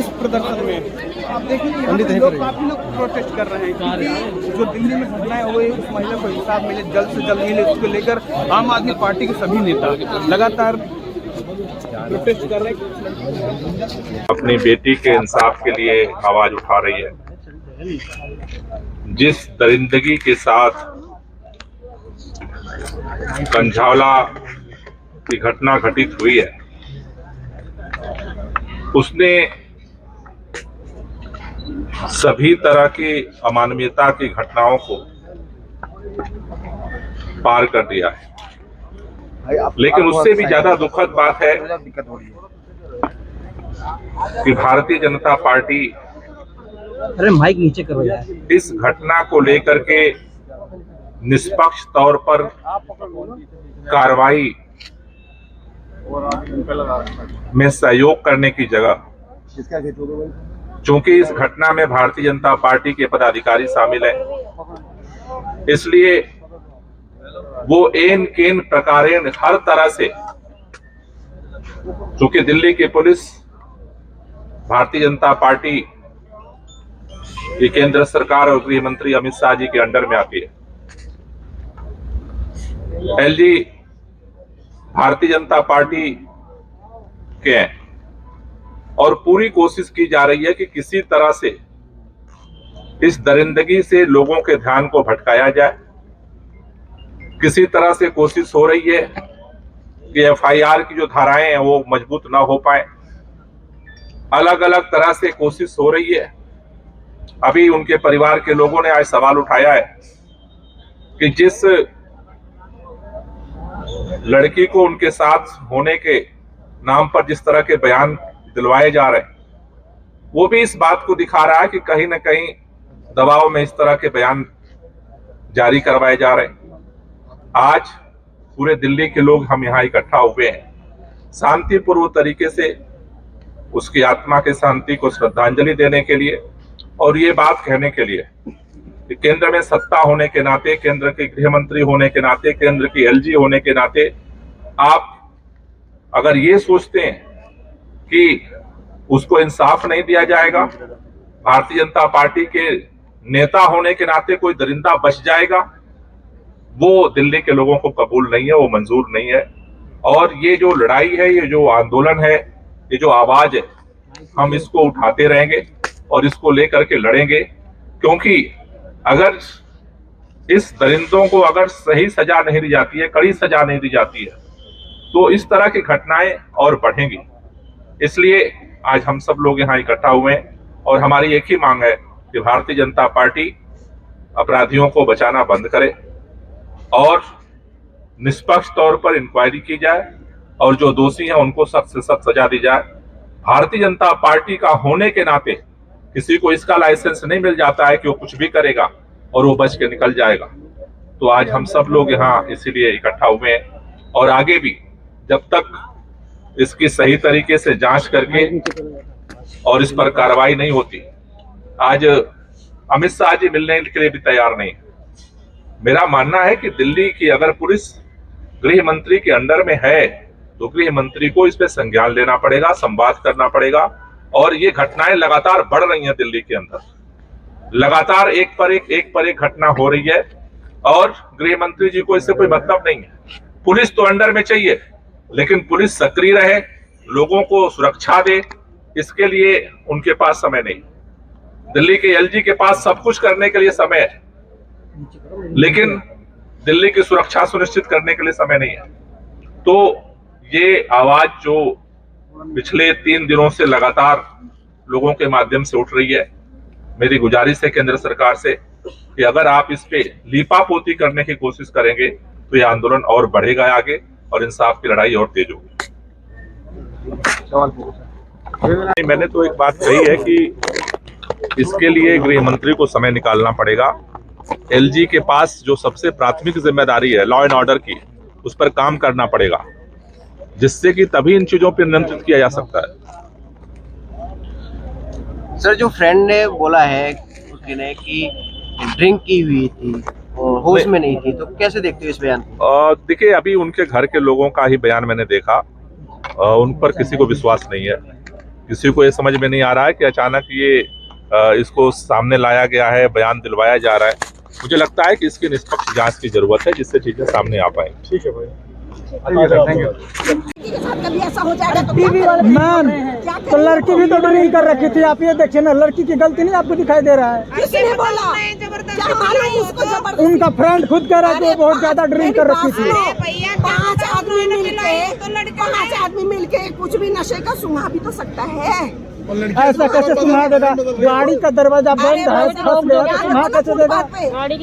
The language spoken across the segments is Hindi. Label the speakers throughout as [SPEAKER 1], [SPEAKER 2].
[SPEAKER 1] इस प्रदर्शन में आप देखिए यहाँ पे लोग काफी लोग प्रोटेस्ट कर रहे हैं क्योंकि जो दिल्ली में घटनाएं हुई उस महिला को इंसाफ मिले, जल्द से जल्द मिले, उसको लेकर आम आदमी पार्टी के सभी नेता लगातार प्रोटेस्ट कर रहे हैं।
[SPEAKER 2] अपनी बेटी के इंसाफ के लिए आवाज उठा रही है। जिस दरिंदगी के साथ कंझावला की घटना घटित हुई है, उसने सभी तरह की अमानवीयता की घटनाओं को पार कर दिया है। लेकिन उससे भी ज्यादा दुखद बात है कि भारतीय जनता पार्टी
[SPEAKER 3] माइक नीचे करो यार।
[SPEAKER 2] इस घटना को लेकर के निष्पक्ष तौर पर कार्रवाई में सहयोग करने की जगह, चूंकि इस घटना में भारतीय जनता पार्टी के पदाधिकारी शामिल हैं, इसलिए वो एन केन प्रकारेण हर तरह से, चूंकि दिल्ली की पुलिस भारतीय जनता पार्टी की केंद्र सरकार और गृह मंत्री अमित शाह जी के अंडर में आती है, एलजी भारतीय जनता पार्टी के हैं और पूरी कोशिश की जा रही है कि किसी तरह से इस दरिंदगी से लोगों के ध्यान को भटकाया जाए। किसी तरह से कोशिश हो रही है कि एफआईआर की जो धाराएं हैं वो मजबूत ना हो पाए। अलग अलग तरह से कोशिश हो रही है। अभी उनके परिवार के लोगों ने आज सवाल उठाया है कि जिस लड़की को उनके साथ होने के नाम पर जिस तरह के बयान दिलवाए जा रहे हैं, वो भी इस बात को दिखा रहा है कि कहीं ना कहीं दबाव में इस तरह के बयान जारी करवाए जा रहे हैं। आज पूरे दिल्ली के लोग हम यहाँ इकट्ठा हुए हैं शांतिपूर्व तरीके से उसकी आत्मा की शांति को श्रद्धांजलि देने के लिए और ये बात कहने के लिए कि केंद्र में सत्ता होने के नाते, केंद्र के गृह मंत्री होने के नाते, केंद्र की एलजी होने के नाते, आप अगर ये सोचते हैं कि उसको इंसाफ नहीं दिया जाएगा, भारतीय जनता पार्टी के नेता होने के नाते कोई दरिंदा बच जाएगा, वो दिल्ली के लोगों को कबूल नहीं है, वो मंजूर नहीं है। और ये जो लड़ाई है, ये जो आंदोलन है, ये जो आवाज है, हम इसको उठाते रहेंगे और इसको लेकर के लड़ेंगे, क्योंकि अगर इस दरिंदों को अगर सही सजा नहीं दी जाती है, कड़ी सजा नहीं दी जाती है, तो इस तरह की घटनाएं और बढ़ेंगी। इसलिए आज हम सब लोग यहाँ इकट्ठा हुए हैं और हमारी एक ही मांग है कि भारतीय जनता पार्टी अपराधियों को बचाना बंद करे और निष्पक्ष तौर पर इंक्वायरी की जाए और जो दोषी हैं उनको सख्त से सख्त सजा दी जाए। भारतीय जनता पार्टी का होने के नाते किसी को इसका लाइसेंस नहीं मिल जाता है कि वो कुछ भी करेगा और वो बच के निकल जाएगा। तो आज हम सब लोग यहाँ इसीलिए इकट्ठा हुए हैं और आगे भी जब तक इसकी सही तरीके से जांच करके और इस पर कार्रवाई नहीं होती, आज अमित शाह जी मिलने के लिए भी तैयार नहीं है। मेरा मानना है कि दिल्ली की अगर पुलिस गृह मंत्री के अंडर में है तो गृह मंत्री को इस पे संज्ञान लेना पड़ेगा, संवाद करना पड़ेगा। और ये घटनाएं लगातार बढ़ रही हैं दिल्ली के अंदर, लगातार एक पर एक घटना हो रही है और गृह मंत्री जी को इससे कोई मतलब नहीं है। पुलिस तो अंडर में चाहिए, लेकिन पुलिस सक्रिय रहे, लोगों को सुरक्षा दे, इसके लिए उनके पास समय नहीं। दिल्ली के एलजी के पास सब कुछ करने के लिए समय है, लेकिन दिल्ली की सुरक्षा सुनिश्चित करने के लिए समय नहीं है। तो ये आवाज जो पिछले 3 दिनों से लगातार लोगों के माध्यम से उठ रही है, मेरी गुजारिश है केंद्र सरकार से कि अगर आप इस पे लीपापोती करने की कोशिश करेंगे तो ये आंदोलन और बढ़ेगा आगे और इंसाफ की लड़ाई और तेज होगी। मैंने तो एक बात कही है कि इसके लिए गृह मंत्री को समय निकालना पड़ेगा। एलजी के पास जो सबसे प्राथमिक जिम्मेदारी है लॉ एंड ऑर्डर की, उस पर काम करना पड़ेगा, जिससे कि तभी इन चीजों पर नियंत्रित किया जा सकता है।
[SPEAKER 3] सर, जो फ्रेंड ने बोला है उसकी ने कि ड्रिंक की हुई थी और होश में नहीं थी, तो कैसे देखते हो इस बयान को?
[SPEAKER 2] देखिए, अभी उनके घर के लोगों का ही बयान मैंने देखा, उन पर किसी को विश्वास नहीं है। किसी को ये समझ में नहीं आ रहा है कि अचानक ये इसको सामने लाया गया है, बयान दिलवाया जा रहा है। मुझे लगता है कि इसकी निष्पक्ष जांच की जरूरत है, जिससे चीजें सामने आ पाए।
[SPEAKER 1] ठीक है भाई,
[SPEAKER 2] थैंक यू।
[SPEAKER 4] कभी ऐसा हो जाएगा तो
[SPEAKER 5] टीवी वाले मैम, तो लड़की भी तो ड्रिंक कर रखी थी। आप ये देखिए ना, लड़की की गलती नहीं आपको दिखाई दे रहा है।
[SPEAKER 4] किसने बोला? क्या मालूम उसको जबरदस्ती?
[SPEAKER 5] उनका फ्रेंड खुद कह रहा है कि वो बहुत ज्यादा ड्रिंक कर रखी थी।
[SPEAKER 4] पांच आदमी मिलके कुछ भी नशे का सुना भी तो सकता है।
[SPEAKER 5] ऐसा कैसे सुना देगा? गाड़ी का दरवाजा बंद है, फंस गया तो सुना कैसे देगा?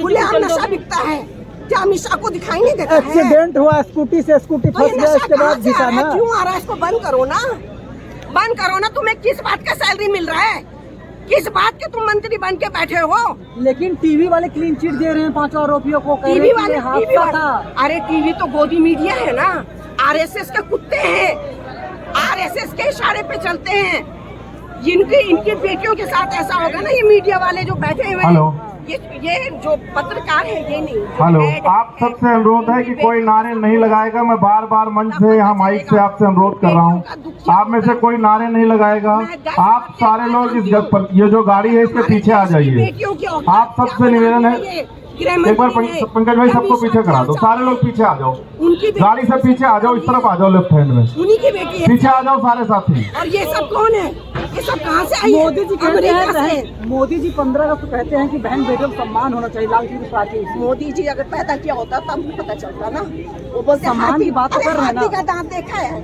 [SPEAKER 4] खुलेआम नशा बिकता है, क्या अमीषा को दिखाई नहीं देता है?
[SPEAKER 5] एक्सीडेंट हुआ स्कूटी से, स्कूटी
[SPEAKER 4] तो ये
[SPEAKER 5] फंस गया,
[SPEAKER 4] नशा
[SPEAKER 5] इसके बाद
[SPEAKER 4] कहाँ से आ
[SPEAKER 5] घिसा
[SPEAKER 4] रहा है?
[SPEAKER 5] ना।
[SPEAKER 4] क्यों आ रहा है? इसको बंद करो ना, बंद करो ना। तुम्हें किस बात का सैलरी मिल रहा है? किस बात के तुम मंत्री बन के बैठे हो?
[SPEAKER 5] लेकिन टीवी वाले क्लीन चिट दे रहे हैं 5 आरोपियों को।
[SPEAKER 4] टीवी वाले अरे टीवी तो गोदी मीडिया है ना, आरएसएस के कुत्ते हैं, आरएसएस के इशारे पे चलते हैं। इनकी बेटियों के साथ ऐसा होगा ना, ये मीडिया वाले जो बैठे हुए हैं, ये जो पत्रकार है, ये नहीं।
[SPEAKER 6] हेलो, आप सबसे अनुरोध है कि कोई नारे नहीं लगाएगा। मैं बार बार मंच से यहाँ माइक से आपसे अनुरोध कर रहा हूँ, आप में से कोई नारे नहीं लगाएगा। आप सारे लोग ये जो गाड़ी है इसके पीछे आ जाइए। आप सबसे निवेदन है, एक बार पंकज भाई सबको पीछे करा दो, सारे लोग पीछे आ जाओ, गाड़ी से पीछे आ जाओ, इस तरफ आ जाओ, लेफ्ट हैंड में
[SPEAKER 4] उन्हीं की बेटी है।
[SPEAKER 6] पीछे आ जाओ सारे साथी।
[SPEAKER 4] और ये सब कौन है? ये सब कहाँ से आई है?
[SPEAKER 5] मोदी जी कहते हैं, मोदी जी 15 अगस्त को कहते हैं कि बहन बेटियों को सम्मान होना चाहिए। लाल जी पार्टी,
[SPEAKER 4] मोदी जी अगर पैदा किया होता तब भी पता चलता ना। वो बोलते
[SPEAKER 5] सम्मान की बात कर रहे हैं ना।
[SPEAKER 4] हाथी का दांत देखा है?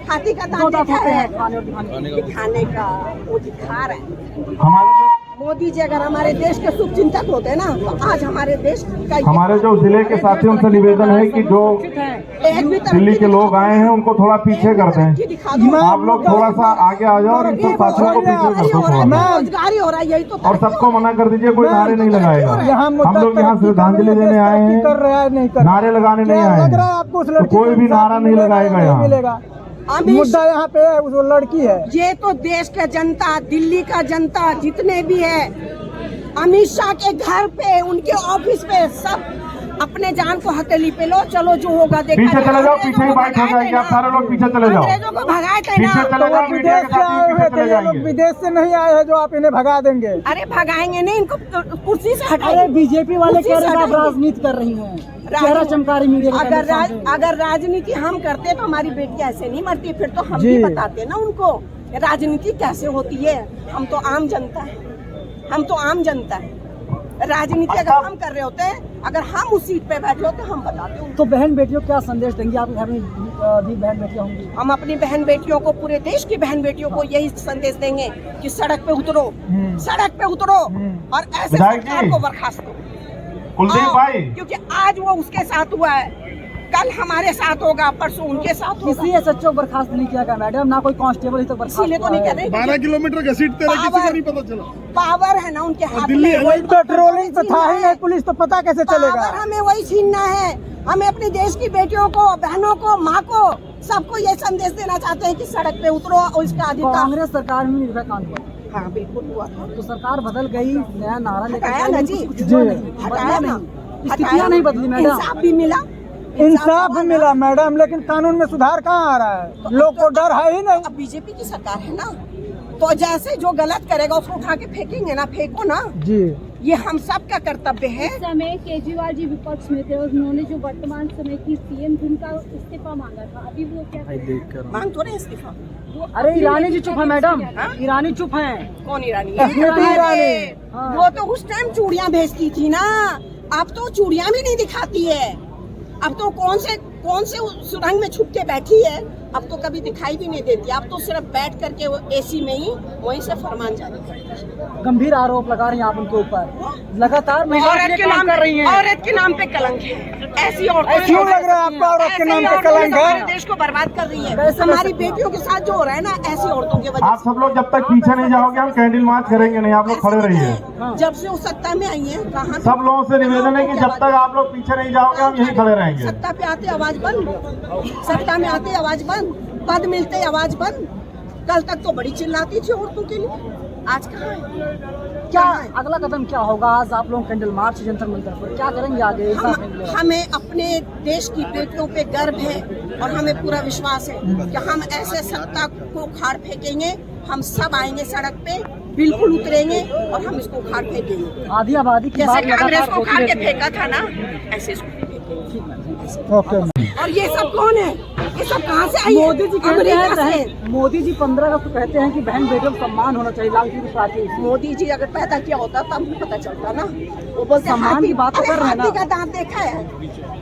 [SPEAKER 4] हाथी का दांत देखा है? दिखाने का वो दिखा रहे हैं।
[SPEAKER 6] हमारे
[SPEAKER 4] मोदी जी अगर हमारे देश के शुभ चिंतक होते ना, तो आज हमारे देश का
[SPEAKER 6] हमारे जो जिले के साथियों से निवेदन है कि जो दिल्ली के लोग आए हैं उनको थोड़ा पीछे कर दें। आप लोग थोड़ा सा आगे आ जाओ और इन सब साथियों को पीछे कर दो थोड़ा।
[SPEAKER 4] रोजगारी हो रहा है, यही तो।
[SPEAKER 6] और सबको मना कर दीजिए, कोई नारे नहीं लगाएगा। हम लोग यहाँ श्रद्धांजलि देने आए हैं, नारे लगाने नहीं आए हैं, तो कोई भी नारा नहीं लगाएगा यहाँ।
[SPEAKER 5] मुद्दा यहाँ पे है, वो लड़की है।
[SPEAKER 4] ये तो देश का जनता, दिल्ली का जनता जितने भी है, अमित शाह के घर पे, उनके ऑफिस पे, सब अपने जान को हथेली पे लो। चलो जो होगा देखा
[SPEAKER 6] पीछे चले जाओ, पीछे ही बाइक हो जाएगी। आप सारे लोग पीछे चले जाओ,
[SPEAKER 4] अंग्रेजों को भगाए थे ना।
[SPEAKER 6] पीछे चले जाओ, मीडिया के साथ पीछे चले जाएंगे।
[SPEAKER 5] विदेश से नहीं आए हैं जो आप इन्हें भगा देंगे।
[SPEAKER 4] अरे भगाएंगे नहीं, इनको कुर्सी से हटाएंगे।
[SPEAKER 5] अरे बीजेपी वाले कह रहे हैं आप राजनीति कर रही हैं, चेहरा चमकारी मीडिया।
[SPEAKER 4] अगर राजनीति हम करते तो हमारी बेटियां ऐसे नहीं मरती, फिर तो हम भी बताते ना उनको राजनीति कैसे होती है। हम तो आम जनता है, हम तो आम जनता है। राजनीति अगर हम कर रहे होते हैं, अगर हम उस सीट पे बैठे होते, हम बताते उनको।
[SPEAKER 5] तो बहन बेटियों को क्या संदेश देंगे? आप घर में भी बहन बेटियां होंगी।
[SPEAKER 4] हम अपनी बहन बेटियों को, पूरे देश की बहन बेटियों को यही संदेश देंगे कि सड़क पे उतरो, सड़क पे उतरो और ऐसे सरकार को बर्खास्त करो।
[SPEAKER 6] कुलदीप भाई,
[SPEAKER 4] क्योंकि आज वो उसके साथ हुआ है, कल हमारे साथ होगा, परसों उनके साथ होगा।
[SPEAKER 5] किसी एसएचओ बर्खास्त नहीं किया गया मैडम, ना कोई कांस्टेबल ही तो बर्खास्त।
[SPEAKER 4] इसीलिए तो नहीं कह रहे।
[SPEAKER 1] 12 किलोमीटर घसीटते रहे, किसी को नहीं पता चला।
[SPEAKER 4] पावर है ना उनके हाथ
[SPEAKER 1] दिल्ली
[SPEAKER 4] में।
[SPEAKER 5] वही पेट्रोलिंग तो था ही नहीं, पुलिस तो पता कैसे चलेगा?
[SPEAKER 4] पावर हमें वही छीनना है। हमें अपने देश की बेटियों को, बहनों को, माँ को, सबको ये संदेश देना चाहते हैं कि सड़क पे उतरो और इसका अधिकार।
[SPEAKER 5] कांग्रेस सरकार में निर्भया कांड पर,
[SPEAKER 4] हाँ बिल्कुल हुआ था।
[SPEAKER 5] तो सरकार बदल गई, नया नारा लेकर
[SPEAKER 4] हटाया ना जी,
[SPEAKER 5] हटाया ना, स्थितियाँ नहीं बदली मैडम।
[SPEAKER 4] इंसाफ भी मिला,
[SPEAKER 5] इंसाफ मिला मैडम, लेकिन कानून में सुधार कहाँ आ रहा है? लोग को डर है ही नहीं।
[SPEAKER 4] अब बीजेपी की सरकार है ना, तो जैसे जो गलत करेगा उसको उठा के फेंकेंगे ना, फेंको ना
[SPEAKER 5] जी।
[SPEAKER 4] ये हम सब का कर्तव्य है।
[SPEAKER 7] इस समय केजरीवाल जी विपक्ष में थे और उन्होंने जो वर्तमान समय की सीएम थी उनका इस्तीफा मांगा था, अभी वो क्या
[SPEAKER 4] मांग तो रहे इस्तीफा।
[SPEAKER 5] अरे ईरानी जी चुप है मैडम, ईरानी चुप है।
[SPEAKER 4] कौन ईरानी?
[SPEAKER 5] ईरानी
[SPEAKER 4] वो तो उस टाइम चूड़ियाँ भेजती थी ना, अब तो चूड़ियाँ भी नहीं दिखाती है। अब तो कौन से सुरंग में छुप के बैठी है, अब तो कभी दिखाई भी नहीं देती। अब तो सिर्फ बैठ करके वो एसी में ही वहीं से फरमान जारी करती है।
[SPEAKER 5] गंभीर आरोप लगा रही हैं आप उनके ऊपर, लगातार
[SPEAKER 4] औरत के नाम कर रही हैं। औरत के नाम पे कलंक है। ऐसी औरतें
[SPEAKER 5] क्यों लग रहा है आपको औरत के नाम पे कलंक है?
[SPEAKER 4] हमारे देश को बर्बाद कर रही है। हमारी बेटियों के साथ जो हो रहा है ना, ऐसी औरतों की वजह
[SPEAKER 6] आप सब लोग जब तक पीछे नहीं जाओगे हम कैंडल मार्च करेंगे नहीं। आप लोग खड़े रहिए।
[SPEAKER 4] से जब से वो सत्ता में आई है, कहाँ
[SPEAKER 6] सब लोगों से निवेदन है कि जब तक आप लोग पीछे नहीं जाओगे हम यहीं खड़े रहेंगे।
[SPEAKER 4] सत्ता पे आते आवाज बंद, सत्ता में आते आवाज बंद, पद मिलते आवाज बंद। कल तक तो बड़ी चिल्लाती थी औरतों के लिए, आज कहाँ है?
[SPEAKER 5] क्या अगला कदम क्या होगा? आज आप लोग कैंडल मार्च जंतर मंतर पर क्या करेंगे आगे?
[SPEAKER 4] हमें अपने देश की बेटियों पे गर्व है और हमें पूरा विश्वास है कि हम ऐसे सत्ता को उखाड़ फेंकेंगे हम सब आएंगे सड़क पे, बिल्कुल उतरेंगे और हम इसको उखाड़ फेंकेंगे।
[SPEAKER 5] आधी आबादी की
[SPEAKER 4] जैसे
[SPEAKER 5] बात
[SPEAKER 4] कांग्रेस
[SPEAKER 5] लगातार
[SPEAKER 4] को उखाड़
[SPEAKER 5] होती
[SPEAKER 4] के
[SPEAKER 5] रहती है।
[SPEAKER 4] फेंका था ना, ऐसे इसको फेंकेंगे।
[SPEAKER 5] ओके।
[SPEAKER 4] और ये सब कौन है? ये सब कहाँ से आई है?
[SPEAKER 5] मोदी जी कहते
[SPEAKER 4] अमेरिका से।
[SPEAKER 5] हैं, मोदी जी 15 अगस्त को कहते हैं कि बहन बेटियों को सम्मान होना चाहिए, लाल किले पार्टी।
[SPEAKER 4] मोदी जी अगर पैदा किया होता तब भी पता चलता ना। वो बोलते हैं,
[SPEAKER 5] सम्मान की बात तो कर रहे हैं ना।
[SPEAKER 4] हाथी का दांत देखा है?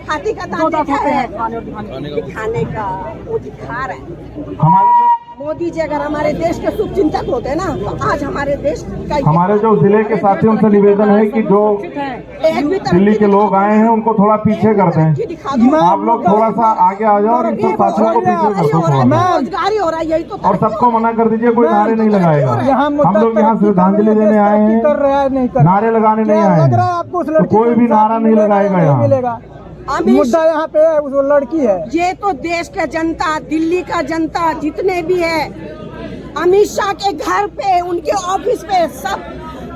[SPEAKER 4] हाथी का
[SPEAKER 5] दो
[SPEAKER 4] दांत
[SPEAKER 5] दांत
[SPEAKER 4] देखा
[SPEAKER 5] होते
[SPEAKER 4] है?
[SPEAKER 5] हैं खाने और दिखाने के।
[SPEAKER 4] दिखाने का वो दिखा रहे हैं।
[SPEAKER 6] हमारे
[SPEAKER 4] मोदी जी अगर हमारे देश के शुभ चिंतक होते ना तो आज हमारे देश का
[SPEAKER 6] हमारे जो जिले के साथियों से निवेदन है कि जो
[SPEAKER 4] एक भी तरह
[SPEAKER 6] दिल्ली के लोग आए हैं उनको थोड़ा पीछे कर दें।
[SPEAKER 4] दिखा दो।
[SPEAKER 6] आप लोग थोड़ा सा आगे आ जाओ और इन सब साथियों को पीछे कर दो थोड़ा सा।
[SPEAKER 4] रोजगारी हो रहा है, यही तो
[SPEAKER 6] और सबको मना कर दीजिए, कोई नारे नहीं लगाएगा।
[SPEAKER 5] यहाँ
[SPEAKER 6] हम लोग यहाँ श्रद्धांजलि देने आए हैं,
[SPEAKER 5] कर रहा है नहीं कर,
[SPEAKER 6] नारे लगाने नहीं आए
[SPEAKER 5] लग रहा है
[SPEAKER 6] हैं।
[SPEAKER 5] आपको उस
[SPEAKER 6] तो
[SPEAKER 5] लड़की
[SPEAKER 6] कोई भी नारा नहीं लगाएगा यहाँ।
[SPEAKER 5] मिलेगा।
[SPEAKER 4] अमित
[SPEAKER 5] मुद्दा यहाँ पे है, वो लड़की है।
[SPEAKER 4] ये तो देश का जनता, दिल्ली का जनता जितने भी है, अमित शाह के घर पे, उनके ऑफिस पे, सब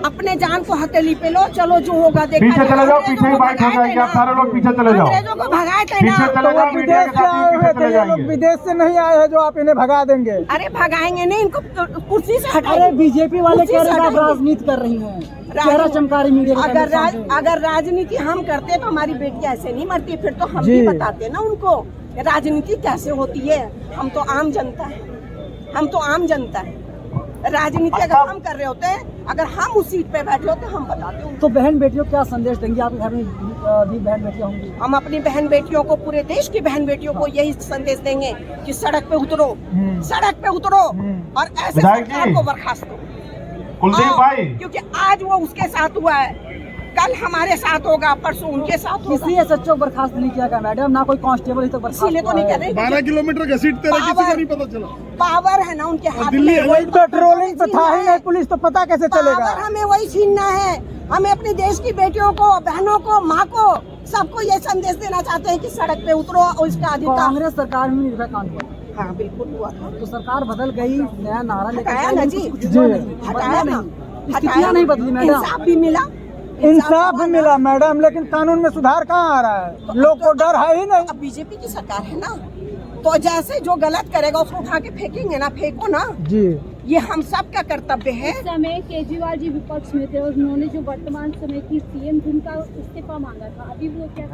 [SPEAKER 4] अपने जान को हथेली पे लो, चलो जो होगा देखा
[SPEAKER 6] पीछे
[SPEAKER 4] जाएगा।
[SPEAKER 6] चले जाओ,
[SPEAKER 4] अंग्रेजों
[SPEAKER 6] पीछे ही
[SPEAKER 4] को
[SPEAKER 6] बाइक हो
[SPEAKER 4] भगाए थे
[SPEAKER 6] जाएगी। आप
[SPEAKER 4] ना।
[SPEAKER 6] सारे लोग पीछे चले जाओ,
[SPEAKER 4] अंग्रेजों को भगाए थे
[SPEAKER 6] पीछे
[SPEAKER 4] ना।
[SPEAKER 6] चले जाओ, मीडिया
[SPEAKER 5] विदेश
[SPEAKER 6] के
[SPEAKER 5] से
[SPEAKER 6] साथ
[SPEAKER 5] आए
[SPEAKER 6] पीछे
[SPEAKER 5] हुए
[SPEAKER 6] चले
[SPEAKER 5] थे ये लोग,
[SPEAKER 6] जाएंगे।
[SPEAKER 5] विदेश से नहीं आए हैं जो आप इन्हें भगा देंगे।
[SPEAKER 4] अरे भगाएंगे नहीं, इनको कुर्सी से हटाएंगे।
[SPEAKER 5] अरे बीजेपी वाले
[SPEAKER 4] कुर्सी
[SPEAKER 5] कह
[SPEAKER 4] से
[SPEAKER 5] रहे हैं आप
[SPEAKER 4] हटाएंगे।
[SPEAKER 5] राजनीति कर रही हैं, चेहरा चमका रही मीडिया के सामने।
[SPEAKER 4] अगर राजनीति हम करते तो हमारी बेटियां ऐसे नहीं मरती, फिर तो हम
[SPEAKER 5] जी।
[SPEAKER 4] भी बताते ना उनको राजनीति कैसे होती है। हम तो आम जनता है, हम तो आम जनता है। राजनीति अगर हम कर रहे होते, अगर हम उस सीट पे बैठे होते, हम बताते उनको।
[SPEAKER 5] तो बहन बेटियों को क्या संदेश देंगे? आपके घर में भी बहन बेटियां होंगी।
[SPEAKER 4] हम अपनी बहन बेटियों को, पूरे देश की बहन बेटियों को यही संदेश देंगे कि सड़क पे उतरो, सड़क पे उतरो और ऐसे
[SPEAKER 6] विधायक जी।
[SPEAKER 4] सरकार को बर्खास्त करो।
[SPEAKER 6] कुलदीप
[SPEAKER 4] हाँ,
[SPEAKER 6] भाई,
[SPEAKER 4] क्योंकि आज वो उसके साथ हुआ है, कल हमारे साथ होगा, परसों उनके साथ होगा।
[SPEAKER 5] किसी एसएचओ को बर्खास्त नहीं किया गया मैडम, ना कोई कांस्टेबल ही तो बर्खास्त
[SPEAKER 4] इसीलिए तो नहीं
[SPEAKER 5] हुआ
[SPEAKER 4] कर
[SPEAKER 5] है।
[SPEAKER 4] रहे।
[SPEAKER 8] 12 किलोमीटर घसीटते रहे, किसी का नहीं पता चला।
[SPEAKER 4] पावर है ना उनके हाथ
[SPEAKER 8] दिल्ली
[SPEAKER 4] में।
[SPEAKER 8] वही
[SPEAKER 5] पेट्रोलिंग पे था ही नहीं पुलिस, तो पता कैसे चलेगा?
[SPEAKER 4] पावर हमें वही छीनना है। हमें अपने देश की बेटियों को, बहनों को, माँ को, सबको ये संदेश देना चाहते हैं कि सड़क पे उतरो और इसका अधिकार।
[SPEAKER 5] कांग्रेस सरकार में निर्भया कांड हुआ,
[SPEAKER 4] हाँ बिल्कुल हुआ था।
[SPEAKER 5] तो सरकार बदल गई, नया नारा लेकर
[SPEAKER 4] हटाया
[SPEAKER 5] आई,
[SPEAKER 4] ना
[SPEAKER 5] लेकिन
[SPEAKER 4] जी,
[SPEAKER 5] कुछ हुआ नहीं,
[SPEAKER 4] हटाया
[SPEAKER 5] बदला
[SPEAKER 4] ना,
[SPEAKER 5] नहीं, स्थितियां नहीं बदली मैडम।
[SPEAKER 4] इंसाफ भी मिला,
[SPEAKER 5] इंसाफ भी मिला मैडम, लेकिन कानून में सुधार कहाँ आ रहा है? लोग को डर है ही नहीं।
[SPEAKER 4] अब बीजेपी की सरकार है ना, तो जैसे जो गलत करेगा उसको उठा के फेंकेंगे ना, फेंको ना।
[SPEAKER 5] जी,
[SPEAKER 4] ये हम सब का कर्तव्य है।
[SPEAKER 7] इस समय केजरीवाल जी विपक्ष में थे और उन्होंने जो वर्तमान समय की सीएम थी उनका इस्तीफा मांगा था, अभी वो क्या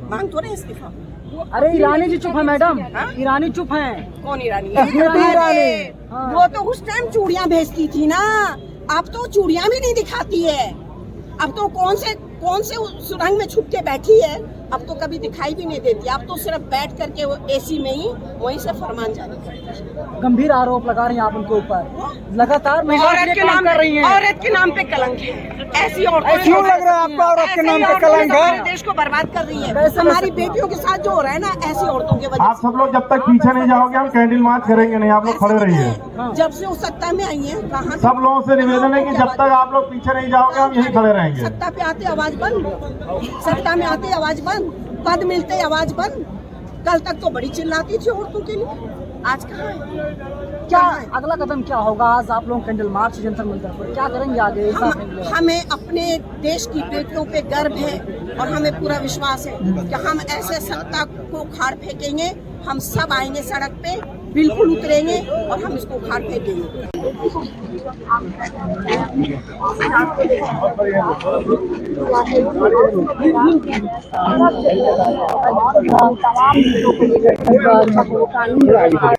[SPEAKER 4] मांग तो रहे इस्तीफा।
[SPEAKER 5] अरे ईरानी जी चुप है मैडम,
[SPEAKER 4] हाँ?
[SPEAKER 5] ईरानी चुप हैं।
[SPEAKER 4] कौन ईरानी?
[SPEAKER 5] ईरानी, हाँ।
[SPEAKER 4] वो तो उस टाइम चूड़ियां भेजती थी ना, अब तो चूड़ियां भी नहीं दिखाती है। अब तो कौन से सुरंग में छुप के बैठी है, अब तो कभी दिखाई भी नहीं देती। अब तो सिर्फ बैठ करके वो एसी में ही वहीं से फरमान जारी करती है।
[SPEAKER 5] गंभीर आरोप लगा रही हैं आप उनके ऊपर, लगातार महिलाओं के
[SPEAKER 4] औरत
[SPEAKER 5] लिए
[SPEAKER 4] के
[SPEAKER 5] काम
[SPEAKER 4] नाम
[SPEAKER 5] कर रही हैं।
[SPEAKER 4] औरत के नाम पे कलंक है। ऐसी औरतें
[SPEAKER 5] क्यों लग रहा है आपको औरत के नाम पे कलंक
[SPEAKER 4] हमारे
[SPEAKER 5] है?
[SPEAKER 4] देश को बर्बाद कर रही है।
[SPEAKER 5] कैसे
[SPEAKER 4] हमारी बेटियों के साथ जो हो रहा है ना, ऐसी औरतों की वजह
[SPEAKER 6] आप सब लोग जब तक पीछे नहीं जाओगे हम कैंडल मार्च करेंगे नहीं। आप लोग खड़े रहिए।
[SPEAKER 4] से जब से वो सत्ता में आई है, कहाँ
[SPEAKER 6] सब लोगों से निवेदन है कि जब तक आप लोग पीछे नहीं जाओगे हम यहीं खड़े रहेंगे।
[SPEAKER 4] सत्ता पे आते आवाज बंद, सत्ता में आते आवाज बंद, पद मिलते आवाज बंद। कल तक तो बड़ी चिल्लाती थी औरतों के लिए, आज कहाँ है?
[SPEAKER 5] क्या अगला कदम क्या होगा? आज आप लोग कैंडल मार्च जंतर मंतर पर क्या करेंगे आगे?
[SPEAKER 4] हमें अपने देश की बेटियों पे गर्व है और हमें पूरा विश्वास है कि हम ऐसे सत्ता को उखाड़ फेंकेंगे। हम सब आएंगे सड़क पे, बिल्कुल उतरेंगे और हम इसको उखाड़ फेंकेंगे।
[SPEAKER 7] तमाम